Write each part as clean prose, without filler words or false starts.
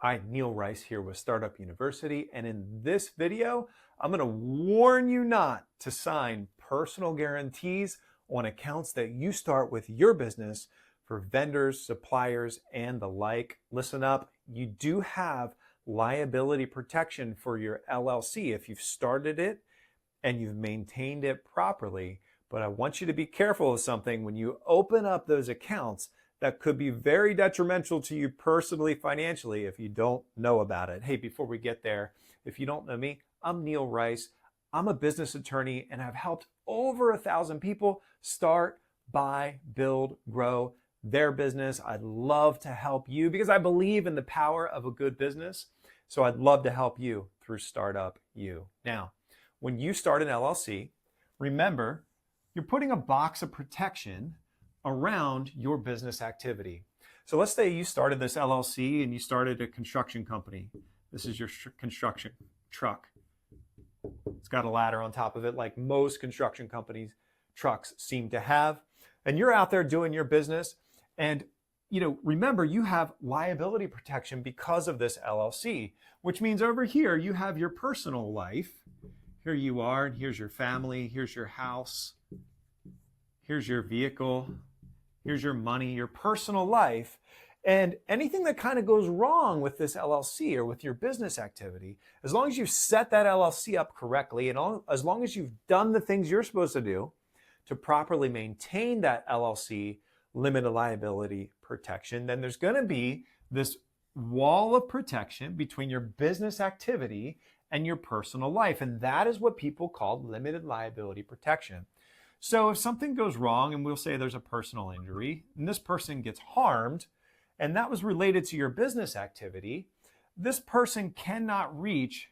Hi, Neil Rice here with Startup University, and in this video, I'm going to warn you not to sign personal guarantees on accounts that you start with your business for vendors, suppliers, and the like. Listen up, you do have liability protection for your LLC if you've started it and you've maintained it properly, but I want you to be careful of something when you open up those accounts that could be very detrimental to you personally, financially, if you don't know about it. Hey, before we get there, if you don't know me, I'm Neil Rice. I'm a business attorney, and I've helped over 1,000 people start, buy, build, grow their business. I'd love to help you because I believe in the power of a good business. So I'd love to help you through Startup U. Now, when you start an LLC, remember, you're putting a box of protection around your business activity. So let's say you started this LLC and you started a construction company. This is your construction truck. It's got a ladder on top of it like most construction companies' trucks seem to have. And you're out there doing your business. And remember, you have liability protection because of this LLC, which means over here you have your personal life. Here you are, and here's your family, here's your house, here's your vehicle, here's your money, your personal life. And anything that kind of goes wrong with this LLC or with your business activity, as long as you've set that LLC up correctly and as long as you've done the things you're supposed to do to properly maintain that LLC limited liability protection, then there's going to be this wall of protection between your business activity and your personal life. And that is what people call limited liability protection. So if something goes wrong, and we'll say there's a personal injury, and this person gets harmed, and that was related to your business activity, this person cannot reach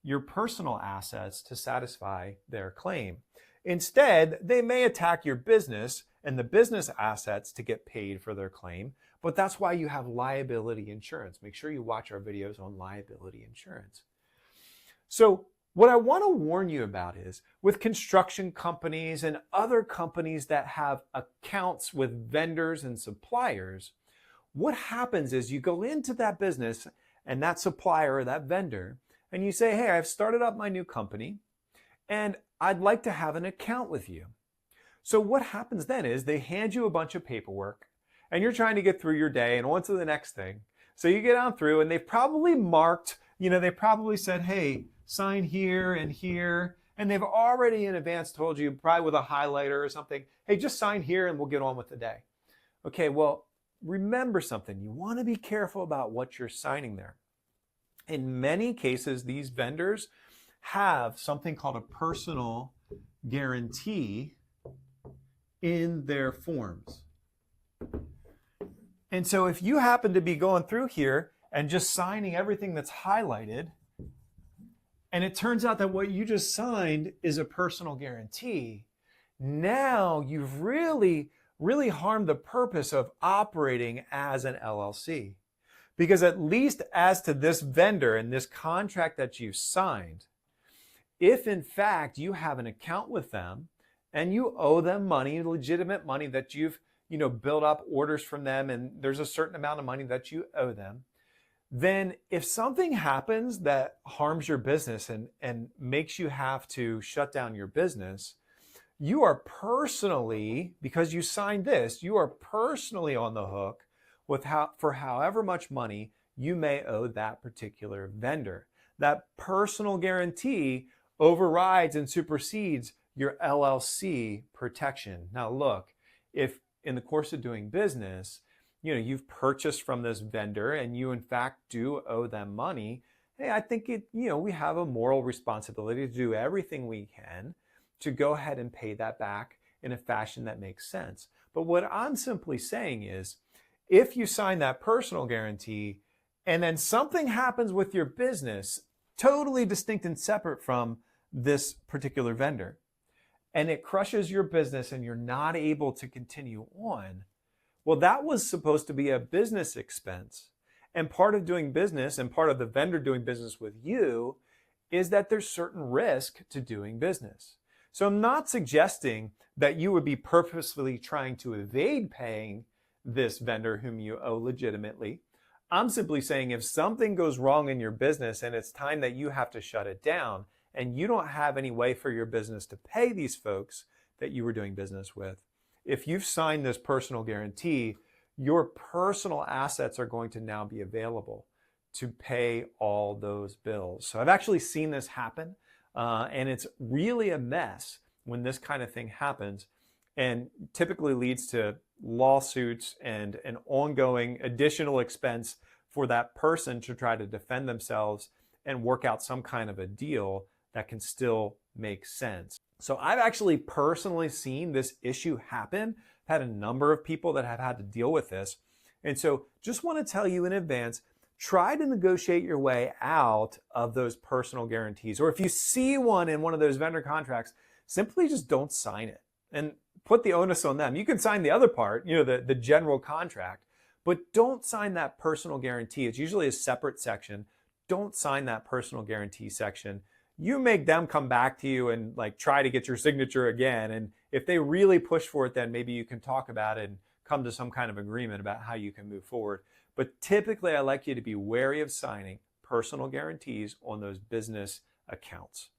your personal assets to satisfy their claim. Instead, they may attack your business and the business assets to get paid for their claim, but that's why you have liability insurance. Make sure you watch our videos on liability insurance. So what I want to warn you about is with construction companies and other companies that have accounts with vendors and suppliers, what happens is you go into that business and that supplier or that vendor and you say, hey, I've started up my new company and I'd like to have an account with you. So what happens then is they hand you a bunch of paperwork and you're trying to get through your day and on to the next thing. So you get on through and they've probably marked, they probably said, hey, sign here and here. And they've already in advance told you, probably with a highlighter or something, hey, just sign here and we'll get on with the day. Okay, well, remember something. You want to be careful about what you're signing there. In many cases, these vendors have something called a personal guarantee in their forms. And so if you happen to be going through here and just signing everything that's highlighted, and it turns out that what you just signed is a personal guarantee, now you've really harmed the purpose of operating as an LLC. Because at least as to this vendor and this contract that you've signed, if in fact you have an account with them and you owe them money, legitimate money that you've built up orders from them and there's a certain amount of money that you owe them, then if something happens that harms your business and makes you have to shut down your business, you are personally, because you signed this, you are personally on the hook for however much money you may owe that particular vendor. That personal guarantee overrides and supersedes your LLC protection. Now look, if in the course of doing business, you've purchased from this vendor and you in fact do owe them money, hey, I think we have a moral responsibility to do everything we can to go ahead and pay that back in a fashion that makes sense. But what I'm simply saying is, if you sign that personal guarantee and then something happens with your business, totally distinct and separate from this particular vendor, and it crushes your business and you're not able to continue on, well, that was supposed to be a business expense. And part of doing business and part of the vendor doing business with you is that there's certain risk to doing business. So I'm not suggesting that you would be purposefully trying to evade paying this vendor whom you owe legitimately. I'm simply saying if something goes wrong in your business and it's time that you have to shut it down and you don't have any way for your business to pay these folks that you were doing business with, if you've signed this personal guarantee, your personal assets are going to now be available to pay all those bills. So I've actually seen this happen, and it's really a mess when this kind of thing happens, and typically leads to lawsuits and an ongoing additional expense for that person to try to defend themselves and work out some kind of a deal that can still make sense. So I've actually personally seen this issue happen. I've had a number of people that have had to deal with this. And so just want to tell you in advance, try to negotiate your way out of those personal guarantees. Or if you see one in one of those vendor contracts, simply just don't sign it and put the onus on them. You can sign the other part, the general contract, but don't sign that personal guarantee. It's usually a separate section. Don't sign that personal guarantee section. You make them come back to you and try to get your signature again. And if they really push for it, then maybe you can talk about it and come to some kind of agreement about how you can move forward. But typically, I like you to be wary of signing personal guarantees on those business accounts.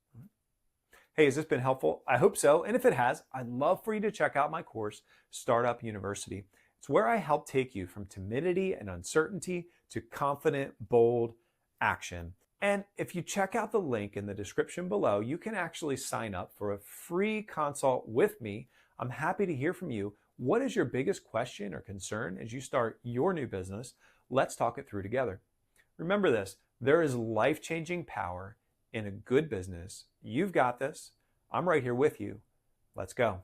Hey, has this been helpful? I hope so. And if it has, I'd love for you to check out my course, Startup University. It's where I help take you from timidity and uncertainty to confident, bold action. And if you check out the link in the description below, you can actually sign up for a free consult with me. I'm happy to hear from you. What is your biggest question or concern as you start your new business? Let's talk it through together. Remember this, there is life-changing power in a good business. You've got this. I'm right here with you. Let's go.